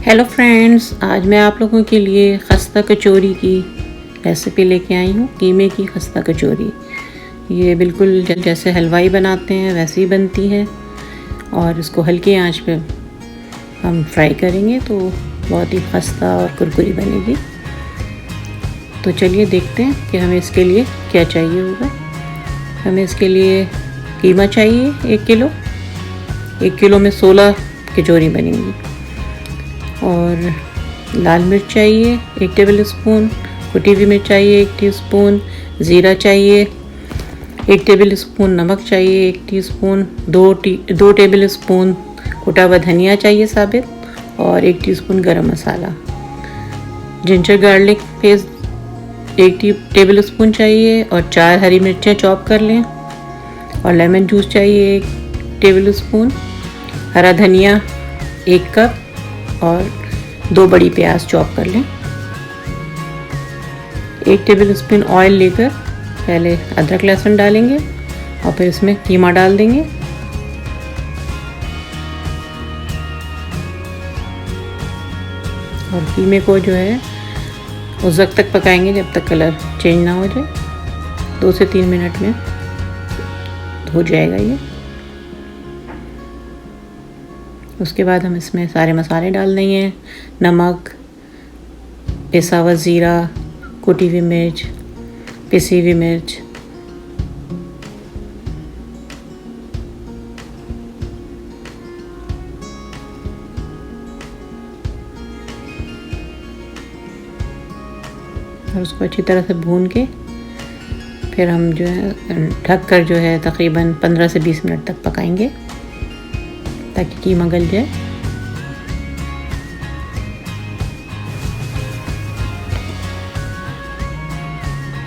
Hello friends, आज मैं आप लोगों के लिए खस्ता कचौरी की रेसिपी लेके आई हूँ। कीमे की खस्ता कचौरी ये बिल्कुल जैसे हलवाई बनाते हैं वैसे ही बनती है और इसको हल्की आंच पे हम फ्राई करेंगे तो बहुत ही खस्ता और कुरकुरी बनेगी। तो चलिए देखते हैं कि हमें इसके लिए क्या चाहिए होगा। हमें इसके लिए कीमा चाहिए 1 किलो। 1 किलो में 16 कचौरी बनेंगी। और लाल मिर्च चाहिए 1 टेबल स्पून, कुटी हुई मिर्च चाहिए 1 टीस्पून, ज़ीरा चाहिए 1 टेबल स्पून, नमक चाहिए 1 टीस्पून, 2 टेबल स्पून कुटा हुआ धनिया चाहिए साबित और 1 टीस्पून गरम मसाला। Ginger garlic paste 1 tablespoon चाहिए और 4 हरी मिर्चें चॉप कर लें और लेमन जूस चाहिए 1 टेबल स्पून, हरा धनिया 1 कप और 2 बड़ी प्याज चॉप कर लें। 1 टेबल स्पून ऑयल लेकर पहले अदरक लहसुन डालेंगे और फिर इसमें कीमा डाल देंगे। और कीमे को जो है उस वक्त तक पकाएंगे जब तक कलर चेंज ना हो जाए। 2 से 3 मिनट में हो जाएगा ये। उसके बाद हम इसमें सारे मसाले डाल देंगे। नमक, पिसा हुआ ज़ीरा, कुटी हुई मिर्च, पिसी हुई मिर्च, और उसको अच्छी तरह से भून के फिर हम जो है ढक कर जो है तकरीबन 15 से 20 मिनट तक पकाएंगे ताकि कीमा गल जाए।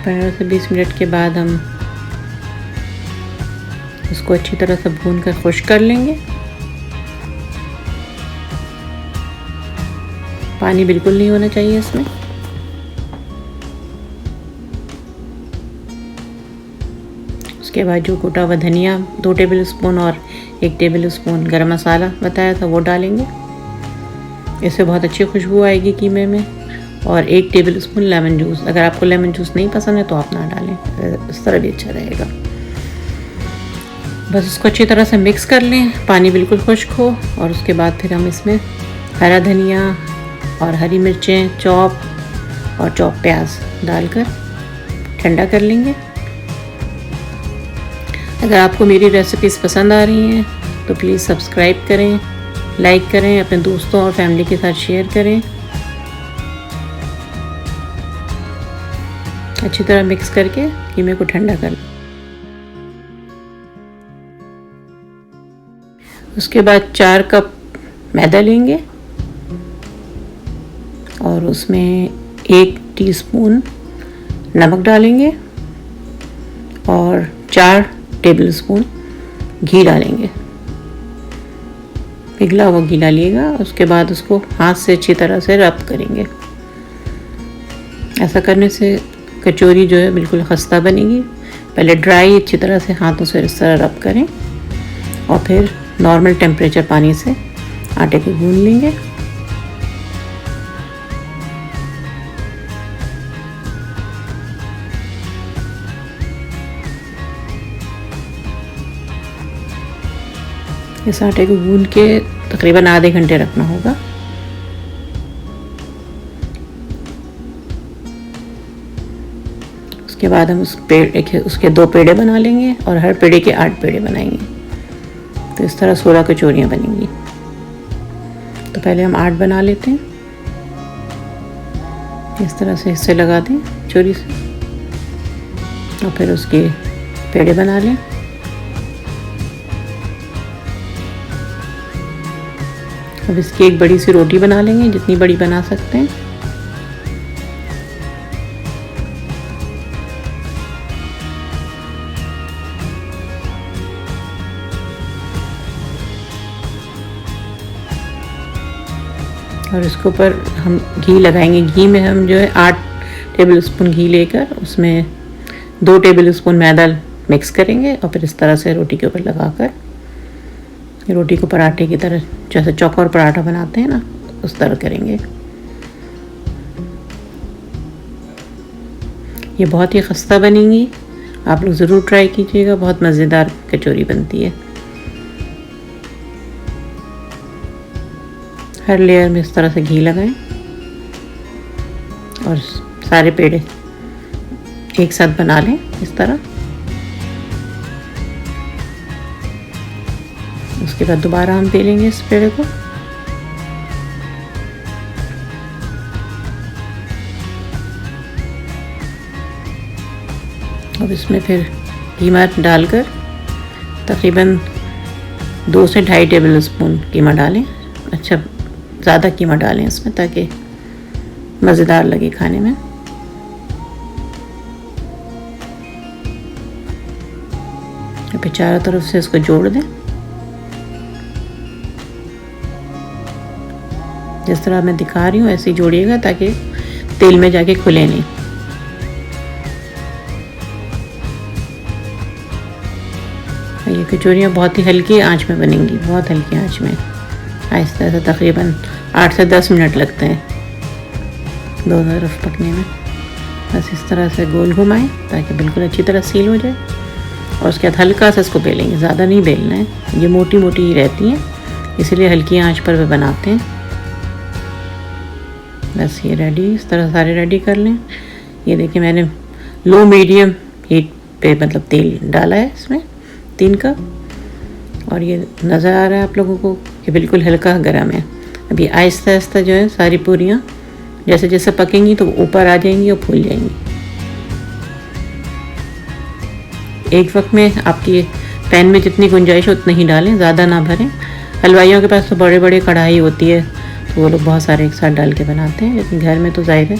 पंद्रह से 20 मिनट के बाद हम इसको अच्छी तरह से भून कर खुश्क कर लेंगे। पानी बिल्कुल नहीं होना चाहिए इसमें। उसके बाद जो कूटा हुआ धनिया 2 टेबल स्पून और 1 टेबल स्पून गरम मसाला बताया था वो डालेंगे। इससे बहुत अच्छी खुशबू आएगी कीमे में। और 1 टेबल स्पून लेमन जूस, अगर आपको लेमन जूस नहीं पसंद है तो आप ना डालें, इस तरह भी अच्छा रहेगा। बस इसको अच्छी तरह से मिक्स कर लें, पानी बिल्कुल खुश्क हो। और उसके बाद फिर हम इसमें हरा धनिया और हरी मिर्चें चॉप और चॉप प्याज डालकर ठंडा कर लेंगे। अगर आपको मेरी रेसिपीज़ पसंद आ रही हैं तो प्लीज़ सब्सक्राइब करें, लाइक करें, अपने दोस्तों और फैमिली के साथ शेयर करें। अच्छी तरह मिक्स करके कीमे को ठंडा कर लें। उसके बाद 4 कप मैदा लेंगे और उसमें 1 टीस्पून नमक डालेंगे और 4 टेबल स्पून घी डालेंगे। पिघला हुआ घी डालिएगा। उसके बाद उसको हाथ से अच्छी तरह से रब करेंगे। ऐसा करने से कचौरी जो है बिल्कुल खस्ता बनेगी। पहले ड्राई अच्छी तरह से हाथों से इस तरह रब करें और फिर नॉर्मल टेम्परेचर पानी से आटे को गूंद लेंगे। इस आटे को गूंद के तकरीबन आधे घंटे रखना होगा। उसके बाद हम उसके 2 पेड़े बना लेंगे और हर पेड़े के 8 पेड़े बनाएंगे। तो इस तरह 16 कचौरियाँ बनेंगी। तो पहले हम 8 बना लेते हैं। इस तरह से हिस्से लगा दें चोरी से और फिर उसके पेड़े बना लें। अब इसकी एक बड़ी सी रोटी बना लेंगे, जितनी बड़ी बना सकते हैं। और इसके ऊपर हम घी लगाएंगे। घी में हम जो है 8 टेबल स्पून घी लेकर उसमें 2 टेबल स्पून मैदा मिक्स करेंगे और फिर इस तरह से रोटी के ऊपर लगाकर रोटी को पराठे की तरह जैसे चौकोर पराठा बनाते हैं ना उस तरह करेंगे। ये बहुत ही खस्ता बनेंगी, आप लोग ज़रूर ट्राई कीजिएगा। बहुत मज़ेदार कचौरी बनती है। हर लेयर में इस तरह से घी लगाएं और सारे पेड़े एक साथ बना लें इस तरह। उसके बाद दोबारा हम बेलेंगे इस पेड़े को। अब इसमें फिर कीमा डालकर तकरीबन 2 से 2.5 टेबल स्पून कीमा डालें। अच्छा, ज़्यादा कीमा डालें इसमें ताकि मज़ेदार लगे खाने में। फिर चारों तरफ से इसको जोड़ दें। जिस तरह मैं दिखा रही हूँ ऐसे ही जोड़िएगा ताकि तेल में जाके खुले नहीं। ये कचौरियाँ बहुत ही हल्की आंच में बनेंगी, बहुत हल्की आंच में, आहिस्ता आहिस्ता। तकरीबन 8 से 10 मिनट लगते हैं दोनों तरफ पकने में। बस इस तरह से गोल घुमाएं ताकि बिल्कुल अच्छी तरह सील हो जाए। और उसके बाद हल्का सा इसको बेलेंगे, ज़्यादा नहीं बेलना है। ये मोटी मोटी ही रहती हैं, इसलिए हल्की आंच पर वे बनाते हैं। बस ये रेडी, इस तरह सारे रेडी कर लें। ये देखिए मैंने लो मीडियम हीट पे मतलब तेल डाला है इसमें 3 कप। और ये नज़र आ रहा है आप लोगों को कि बिल्कुल हल्का गर्म है। अभी आहिस्ता आहिस्ता जो है सारी पूरियाँ जैसे जैसे पकेंगी तो ऊपर आ जाएंगी और फूल जाएंगी। एक वक्त में आपकी पैन में जितनी गुंजाइश हो उतनी ही डालें, ज़्यादा ना भरें। हलवाइयों के पास तो बड़े बड़े कढ़ाई होती है तो वो लोग बहुत सारे एक साथ डाल के बनाते हैं, लेकिन घर में तो जाहिर है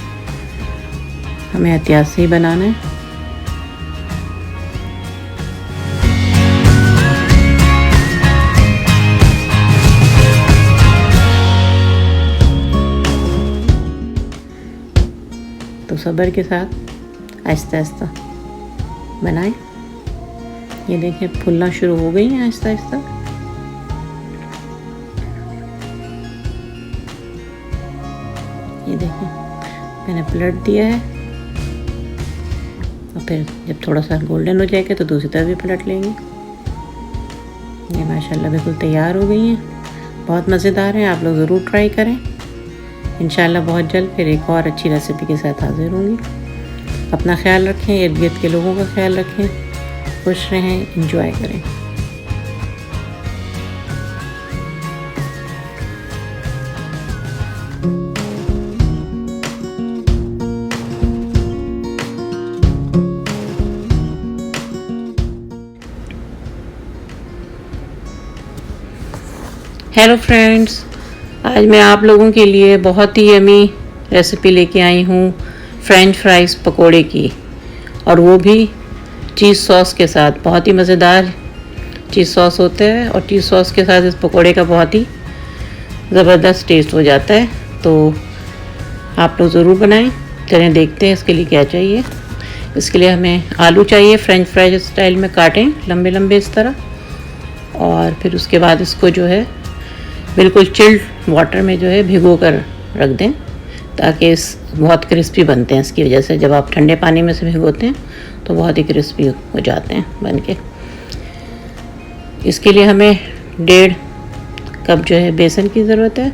हमें एहतियात से ही बनाना है। तो सब्र के साथ आहिस्ता आहिस्ता बनाएं। ये देखिए फूलना शुरू हो गई है आहिस्ता आहिस्ता। ये देखिए मैंने पलट दिया है और फिर जब थोड़ा सा गोल्डन हो जाएगा तो दूसरी तरफ भी पलट लेंगे। ये माशाल्लाह बिल्कुल तैयार हो गई हैं। बहुत मज़ेदार है, आप लोग ज़रूर ट्राई करें। इंशाल्लाह बहुत जल्द फिर एक और अच्छी रेसिपी के साथ हाजिर होंगी। अपना ख्याल रखें, इर्द गिर्द के लोगों का ख्याल रखें, खुश रहें, एंजॉय करें। हेलो फ्रेंड्स, आज मैं आप लोगों के लिए बहुत ही यमी रेसिपी लेके आई हूँ फ्रेंच फ्राइज़ पकोड़े की, और वो भी चीज़ सॉस के साथ। बहुत ही मज़ेदार चीज़ सॉस होता है और चीज़ सॉस के साथ इस पकोड़े का बहुत ही ज़बरदस्त टेस्ट हो जाता है। तो आप लोग ज़रूर बनाएं। चलें देखते हैं इसके लिए क्या चाहिए। इसके लिए हमें आलू चाहिए, फ्रेंच फ्राइज स्टाइल में काटें लंबे लंबे इस तरह, और फिर उसके बाद इसको जो है बिल्कुल चिल्ड वाटर में जो है भिगो कर रख दें ताकि इस बहुत क्रिस्पी बनते हैं। इसकी वजह से जब आप ठंडे पानी में से भिगोते हैं तो बहुत ही क्रिस्पी हो जाते हैं बन के। इसके लिए हमें 1.5 कप जो है बेसन की ज़रूरत है।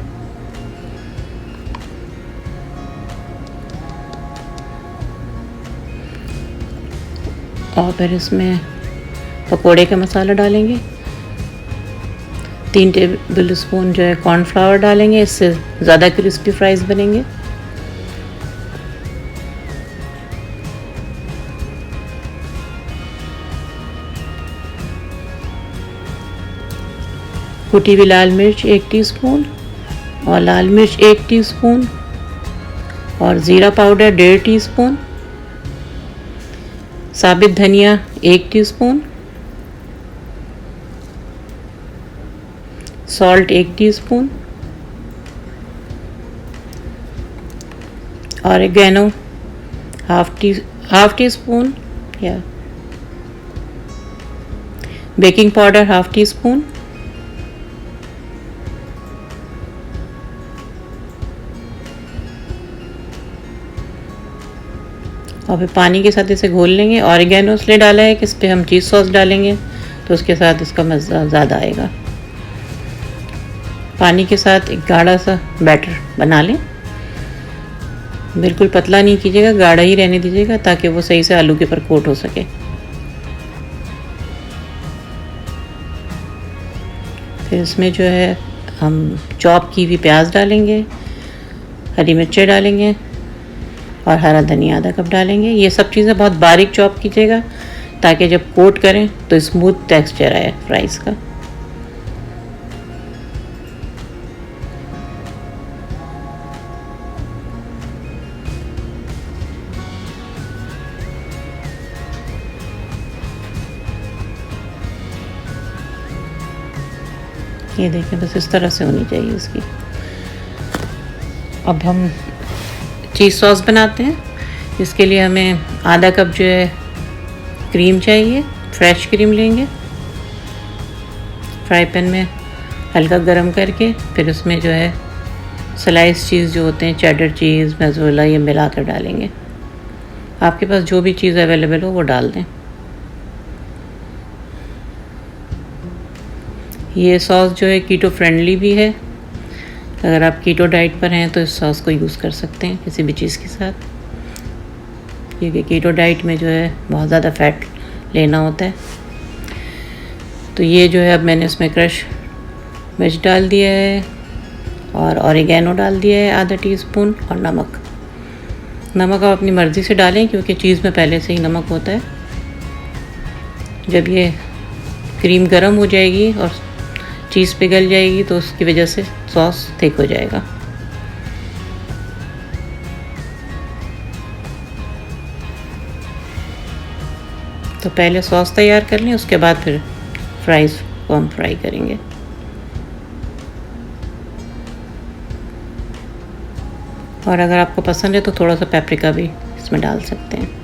और फिर इसमें पकोड़े का मसाला डालेंगे। 3 टेबल स्पून जो है कॉर्नफ्लावर डालेंगे, इससे ज़्यादा क्रिस्पी फ्राइज़ बनेंगे। कुटी हुई लाल मिर्च 1 टीस्पून और लाल मिर्च 1 टीस्पून और ज़ीरा पाउडर 1.5 टीस्पून, साबित धनिया 1 teaspoon, salt 1 teaspoon, oregano half teaspoon, या baking powder half teaspoon, और फिर पानी के साथ इसे घोल लेंगे। ऑरिगेनो इसलिए डाला है कि इस पर हम चीज़ सॉस डालेंगे तो उसके साथ इसका मज़ा ज़्यादा आएगा। पानी के साथ एक गाढ़ा सा बैटर बना लें। बिल्कुल पतला नहीं कीजिएगा, गाढ़ा ही रहने दीजिएगा ताकि वो सही से आलू के ऊपर कोट हो सके। फिर इसमें जो है हम चॉप की हुई प्याज डालेंगे, हरी मिर्चें डालेंगे और हरा धनिया आधा कप डालेंगे। ये सब चीज़ें बहुत बारीक चॉप कीजिएगा ताकि जब कोट करें तो स्मूथ टेक्सचर आए फ्राइज़ का। ये देखें, बस इस तरह से होनी चाहिए इसकी। अब हम चीज़ सॉस बनाते हैं। इसके लिए हमें आधा कप जो है क्रीम चाहिए। फ्रेश क्रीम लेंगे, फ्राई पैन में हल्का गरम करके फिर उसमें जो है स्लाइस चीज़ जो होते हैं, चेडर चीज़, मोज़रेला, ये मिलाकर डालेंगे। आपके पास जो भी चीज़ अवेलेबल हो वो डाल दें। ये सॉस जो है कीटो फ्रेंडली भी है। अगर आप कीटो डाइट पर हैं तो इस सॉस को यूज़ कर सकते हैं किसी भी चीज़ के साथ, क्योंकि कीटो डाइट में जो है बहुत ज़्यादा फैट लेना होता है। तो ये जो है अब मैंने इसमें क्रश मिर्च डाल दिया है और ऑरिगेनो डाल दिया है आधा टीस्पून, और नमक आप अपनी मर्ज़ी से डालें क्योंकि चीज़ में पहले से ही नमक होता है। जब ये क्रीम गर्म हो जाएगी और चीज़ पिघल जाएगी तो उसकी वजह से सॉस थिक हो जाएगा। तो पहले सॉस तैयार कर लें, उसके बाद फिर फ्राइज़ को हम फ्राई करेंगे। और अगर आपको पसंद है तो थोड़ा सा पेपरिका भी इसमें डाल सकते हैं।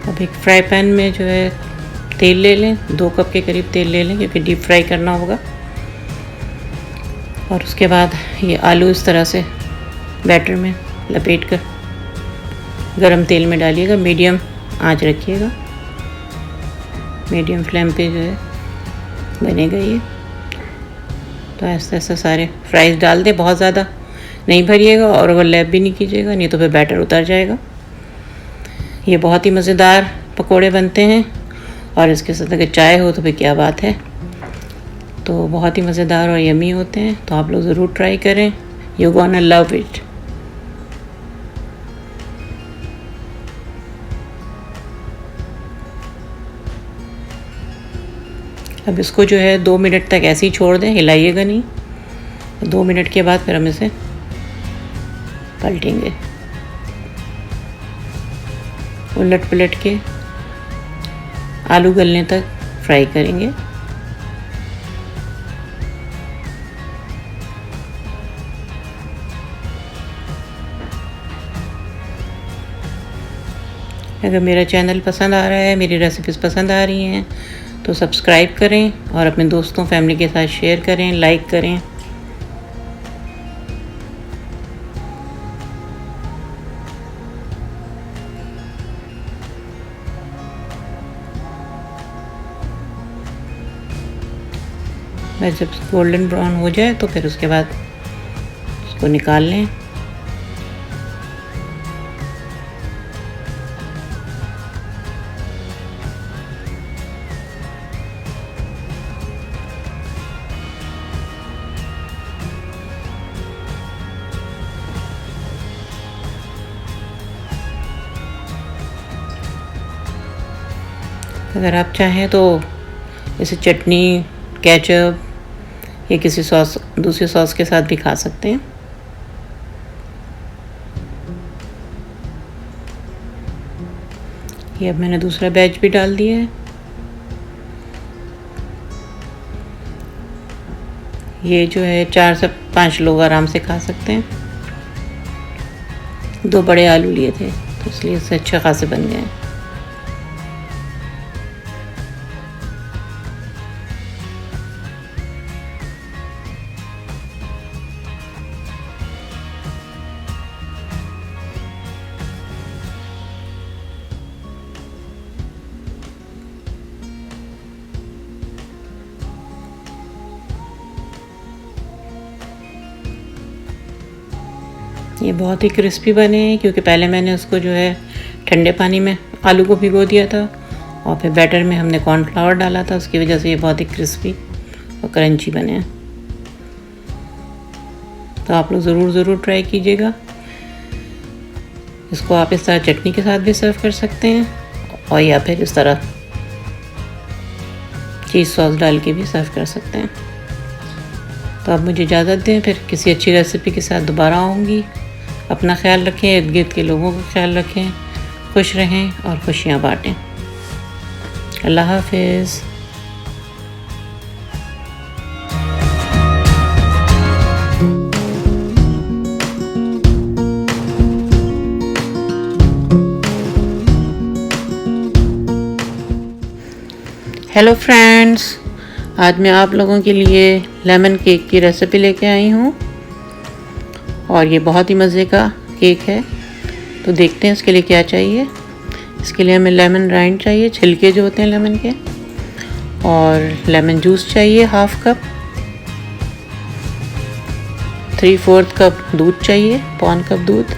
अब एक फ्राई पैन में जो है तेल ले लें, 2 कप के करीब तेल ले लें क्योंकि डीप फ्राई करना होगा। और उसके बाद ये आलू इस तरह से बैटर में लपेट कर गरम तेल में डालिएगा। मीडियम आंच रखिएगा, मीडियम फ्लेम पे जो है बनेगा ये। तो ऐसे ऐसे सारे फ्राइज़ डाल दें, बहुत ज़्यादा नहीं भरिएगा और ओवरलैप भी नहीं कीजिएगा, नहीं तो फिर बैटर उतर जाएगा। ये बहुत ही मज़ेदार पकोड़े बनते हैं और इसके साथ अगर चाय हो तो फिर क्या बात है। तो बहुत ही मज़ेदार और यमी होते हैं, तो आप लोग ज़रूर ट्राई करें। You gonna love it. अब इसको जो है 2 मिनट तक ऐसे ही छोड़ दें, हिलाइएगा नहीं। 2 मिनट के बाद फिर हम इसे पलटेंगे, उलट पलट के आलू गलने तक फ्राई करेंगे। अगर मेरा चैनल पसंद आ रहा है, मेरी रेसिपीज़ पसंद आ रही हैं तो सब्सक्राइब करें और अपने दोस्तों फैमिली के साथ शेयर करें, लाइक करें। बस जब गोल्डन ब्राउन हो जाए तो फिर उसके बाद उसको निकाल लें। अगर आप चाहें तो इसे चटनी, केचप या किसी सॉस, दूसरी सॉस के साथ भी खा सकते हैं। ये अब मैंने दूसरा बैच भी डाल दिया है। ये जो है 4 से 5 लोग आराम से खा सकते हैं। 2 बड़े आलू लिए थे तो इसलिए इससे अच्छे खासे बन गए हैं। ये बहुत ही क्रिस्पी बने हैं क्योंकि पहले मैंने उसको जो है ठंडे पानी में आलू को भिगो दिया था और फिर बैटर में हमने कॉर्नफ्लावर डाला था, उसकी वजह से ये बहुत ही क्रिस्पी और क्रंची बने हैं। तो आप लोग ज़रूर ट्राई कीजिएगा। इसको आप इस तरह चटनी के साथ भी सर्व कर सकते हैं और या फिर इस तरह चीज़ सॉस डाल के भी सर्व कर सकते हैं। तो आप मुझे इजाज़त दें, फिर किसी अच्छी रेसिपी के साथ दोबारा आऊँगी। अपना ख्याल रखें, इर्द गिर्द के लोगों का ख्याल रखें, खुश रहें और खुशियाँ बाँटें। अल्लाह हाफ़िज़। हेलो फ्रेंड्स, आज मैं आप लोगों के लिए लेमन केक की रेसिपी लेके आई हूँ और ये बहुत ही मज़े का केक है। तो देखते हैं इसके लिए क्या चाहिए। इसके लिए हमें लेमन राइंड चाहिए, छिलके जो होते हैं लेमन के, और लेमन जूस चाहिए 1/2 कप, 3/4 कप दूध चाहिए, पौन कप दूध,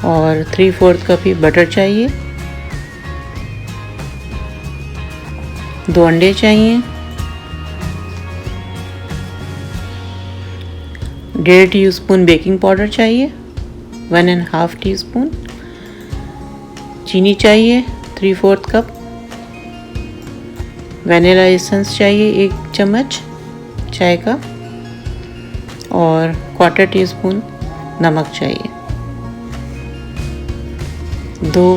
और 3/4 कप ही बटर चाहिए, 2 अंडे चाहिए, 1.5 टीस्पून बेकिंग पाउडर चाहिए, 1.5 टीस्पून चीनी चाहिए, 3/4 कप वनीला एसेंस चाहिए, 1 चम्मच चाय का, और 1/4 टीस्पून नमक चाहिए। 2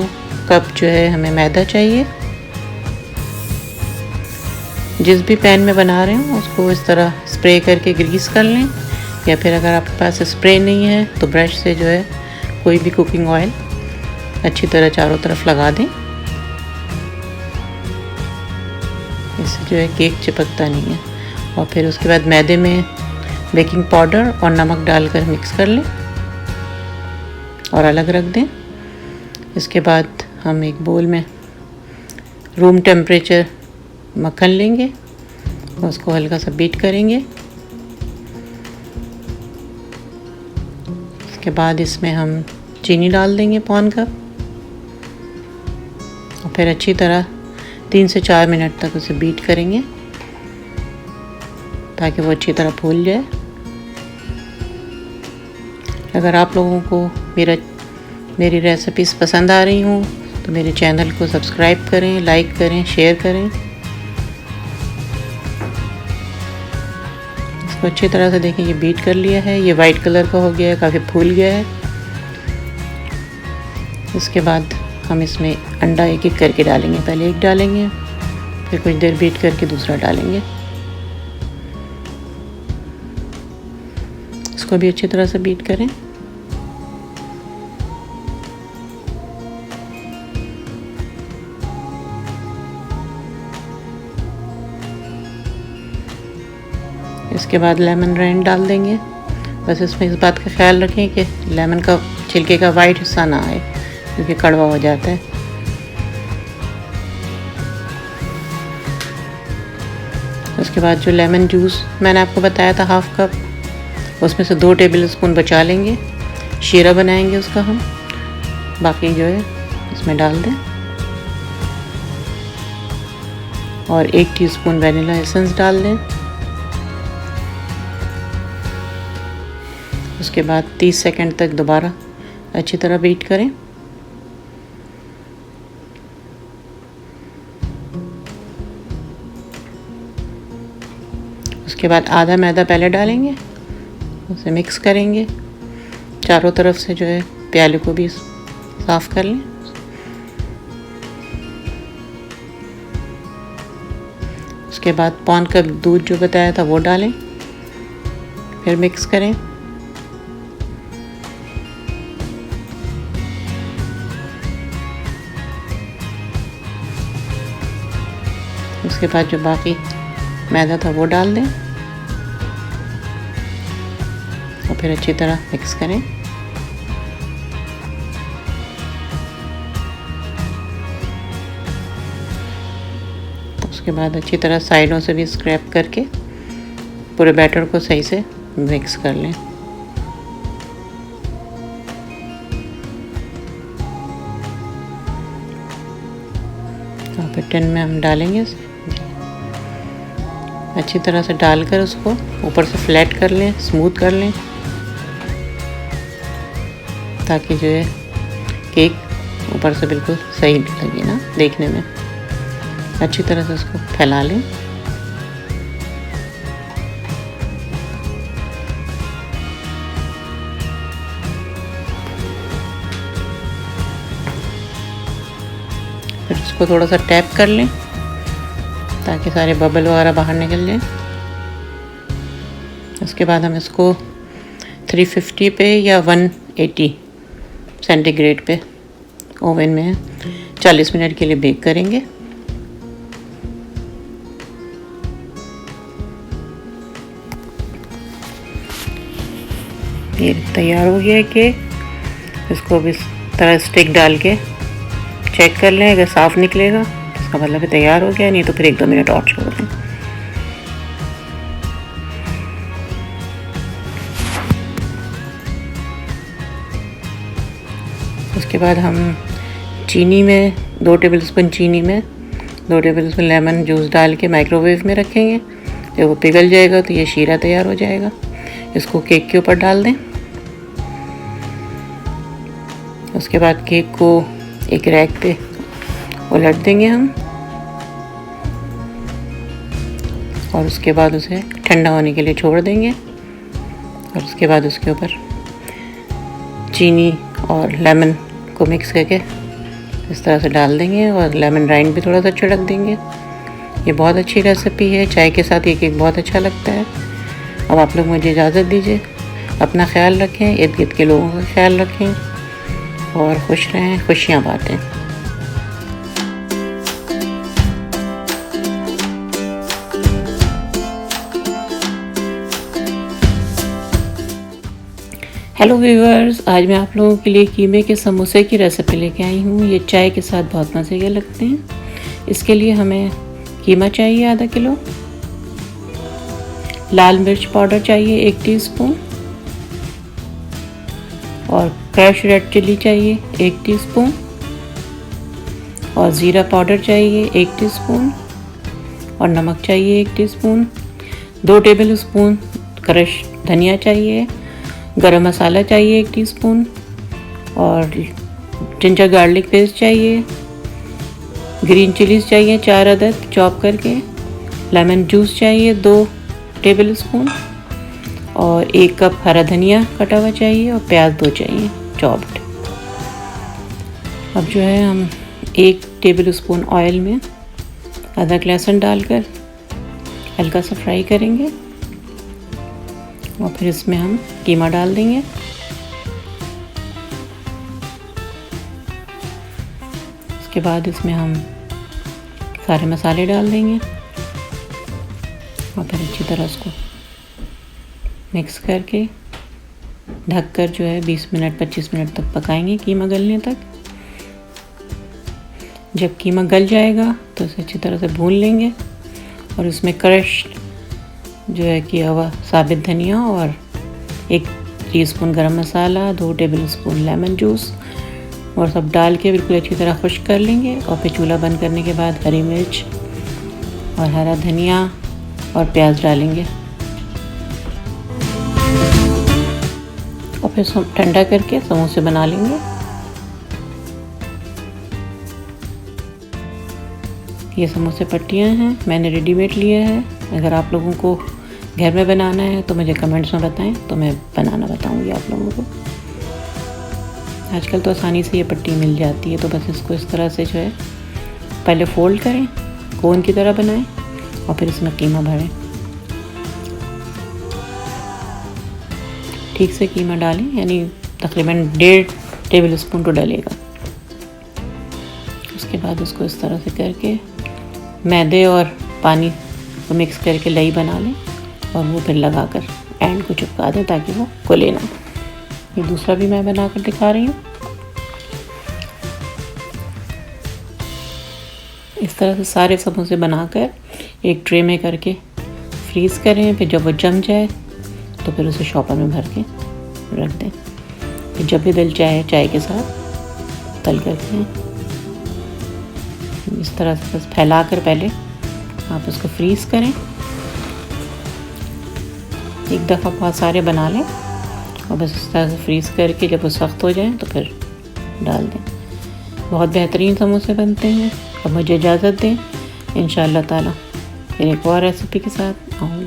कप जो है हमें मैदा चाहिए। जिस भी पैन में बना रहे हो उसको इस तरह स्प्रे करके ग्रीस कर लें, या फिर अगर आपके पास स्प्रे नहीं है तो ब्रश से जो है कोई भी कुकिंग ऑयल अच्छी तरह चारों तरफ लगा दें। इससे जो है केक चिपकता नहीं है। और फिर उसके बाद मैदे में बेकिंग पाउडर और नमक डालकर मिक्स कर लें और अलग रख दें। इसके बाद हम एक बोल में रूम टेम्परेचर मक्खन लेंगे, उसको हल्का सा बीट करेंगे। उसके बाद इसमें हम चीनी डाल देंगे पौन कप, और फिर अच्छी तरह 3 से 4 मिनट तक उसे बीट करेंगे ताकि वो अच्छी तरह फूल जाए। अगर आप लोगों को मेरी रेसिपीज़ पसंद आ रही हूँ तो मेरे चैनल को सब्सक्राइब करें, लाइक करें, शेयर करें। इसको अच्छी तरह से देखें, ये बीट कर लिया है, ये वाइट कलर का हो गया है, काफ़ी फूल गया है। इसके बाद हम इसमें अंडा एक एक करके डालेंगे। पहले एक डालेंगे, फिर कुछ देर बीट करके दूसरा डालेंगे। इसको भी अच्छी तरह से बीट करें। इसके बाद लेमन राइंड डाल देंगे। बस इसमें इस बात का ख्याल रखें कि लेमन का छिलके का वाइट हिस्सा ना आए क्योंकि कड़वा हो जाता है। उसके बाद जो लेमन जूस मैंने आपको बताया था 1/2 कप, उसमें से 2 टेबल स्पून बचा लेंगे, शीरा बनाएंगे उसका हम। बाकी जो है इसमें डाल दें और 1 टीस्पून वनीला एसेंस डाल दें। उसके बाद 30 सेकंड तक दोबारा अच्छी तरह बीट करें। उसके बाद आधा मैदा पहले डालेंगे, उसे मिक्स करेंगे। चारों तरफ से जो है प्याले को भी साफ़ कर लें। उसके बाद पौन कप दूध जो बताया था वो डालें, फिर मिक्स करें। उसके बाद जो बाकी मैदा था वो डाल दें और फिर अच्छी तरह मिक्स करें। तो उसके बाद अच्छी तरह साइडों से भी स्क्रैप करके पूरे बैटर को सही से मिक्स कर लें। और फिर टिन में हम डालेंगे। अच्छी तरह से डालकर उसको ऊपर से फ्लैट कर लें, स्मूथ कर लें, ताकि जो है केक ऊपर से बिल्कुल सही लगे ना देखने में। अच्छी तरह से उसको फैला लें। फिर उसको थोड़ा सा टैप कर लें ताकि सारे बबल वगैरह बाहर निकल जाए। उसके बाद हम इसको 350 पे या 180 सेंटीग्रेड पे ओवन में 40 मिनट के लिए बेक करेंगे। ये तैयार हो गया है केक। इसको अब इस तरह स्टिक डाल के चेक कर लें। अगर साफ़ निकलेगा तो इसका मतलब है तैयार हो गया, नहीं तो फिर 1-2 मिनट और छोड़ दें। उसके बाद हम चीनी में 2 टेबलस्पून चीनी में 2 टेबलस्पून लेमन जूस डाल के माइक्रोवेव में रखेंगे। जब वो पिघल जाएगा तो ये शीरा तैयार हो जाएगा। इसको केक के ऊपर डाल दें। उसके बाद केक को एक रैक पे उलट देंगे हम और उसके बाद उसे ठंडा होने के लिए छोड़ देंगे। और उसके बाद उसके ऊपर चीनी और लेमन को मिक्स करके इस तरह से डाल देंगे और लेमन राइंड भी थोड़ा सा छिड़क देंगे। ये बहुत अच्छी रेसिपी है, चाय के साथ ये केक बहुत अच्छा लगता है। अब आप लोग मुझे इजाज़त दीजिए। अपना ख्याल रखें, इर्द गिर्द के लोगों का ख्याल रखें और खुश रहें, खुशियाँ बांटें। हेलो व्यूअर्स, आज मैं आप लोगों के लिए कीमे के समोसे की रेसिपी लेके आई हूँ। ये चाय के साथ बहुत मज़े के लगते हैं। इसके लिए हमें कीमा चाहिए आधा किलो, लाल मिर्च पाउडर चाहिए 1 टीस्पून और क्रश रेड चिली चाहिए 1 टीस्पून और ज़ीरा पाउडर चाहिए 1 टीस्पून और नमक चाहिए 1 टीस्पून। 2 टेबलस्पून क्रश धनिया चाहिए। गरम मसाला चाहिए 1 टीस्पून और जिंजर गार्लिक पेस्ट चाहिए। ग्रीन चिलीज़ चाहिए 4 अदद चॉप करके। लेमन जूस चाहिए 2 टेबलस्पून और 1 कप हरा धनिया कटा हुआ चाहिए और प्याज 2 चाहिए चॉप्ड। अब जो है हम 1 टेबलस्पून ऑयल में अदरक लहसुन डालकर हल्का सा फ्राई करेंगे और फिर इसमें हम कीमा डाल देंगे। उसके बाद इसमें हम सारे मसाले डाल देंगे और फिर अच्छी तरह उसको मिक्स करके ढककर जो है 20 मिनट 25 मिनट तक पकाएंगे कीमा गलने तक। जब कीमा गल जाएगा तो इसे अच्छी तरह से भून लेंगे और इसमें क्रश जो है किया हुआ साबित धनिया और 1 टीस्पून गरम मसाला, 2 टेबलस्पून लेमन जूस और सब डाल के बिल्कुल अच्छी तरह खुश्क कर लेंगे। और फिर चूल्हा बंद करने के बाद हरी मिर्च और हरा धनिया और प्याज डालेंगे और फिर ठंडा करके समोसे बना लेंगे। ये समोसे पट्टियाँ हैं, मैंने रेडीमेड लिए हैं। अगर आप लोगों को घर में बनाना है तो मुझे कमेंट्स में बताएं, तो मैं बनाना बताऊंगी आप लोगों को। आजकल तो आसानी से ये पट्टी मिल जाती है। तो बस इसको इस तरह से जो है पहले फोल्ड करें, कोन की तरह बनाएं और फिर इसमें कीमा भरें। ठीक से कीमा डालें, यानी तकरीबन 1.5 टेबलस्पून तो डलेगा। उसके बाद उसको इस तरह से करके मैदे और पानी को मिक्स करके लई बना लें और वो फिर लगा कर एंड को चिपका दें ताकि वो खुले ना। ये दूसरा भी मैं बना कर दिखा रही हूँ। इस तरह से सारे समोसे बनाकर एक ट्रे में करके फ्रीज़ करें। फिर जब वो जम जाए तो फिर उसे शॉपर में भर के रख दें। फिर जब भी दिल चाहे चाय के साथ तल करके इस तरह से बस फैला कर पहले आप उसको फ्रीज़ करें। एक दफ़ा बहुत सारे बना लें और बस इस तरह से फ्रीज़ करके जब वो सख्त हो जाए तो फिर डाल दें। बहुत बेहतरीन समोसे बनते हैं। अब मुझे इजाज़त दें, इंशाअल्लाह ताला फिर एक और रेसिपी के साथ आऊँगी।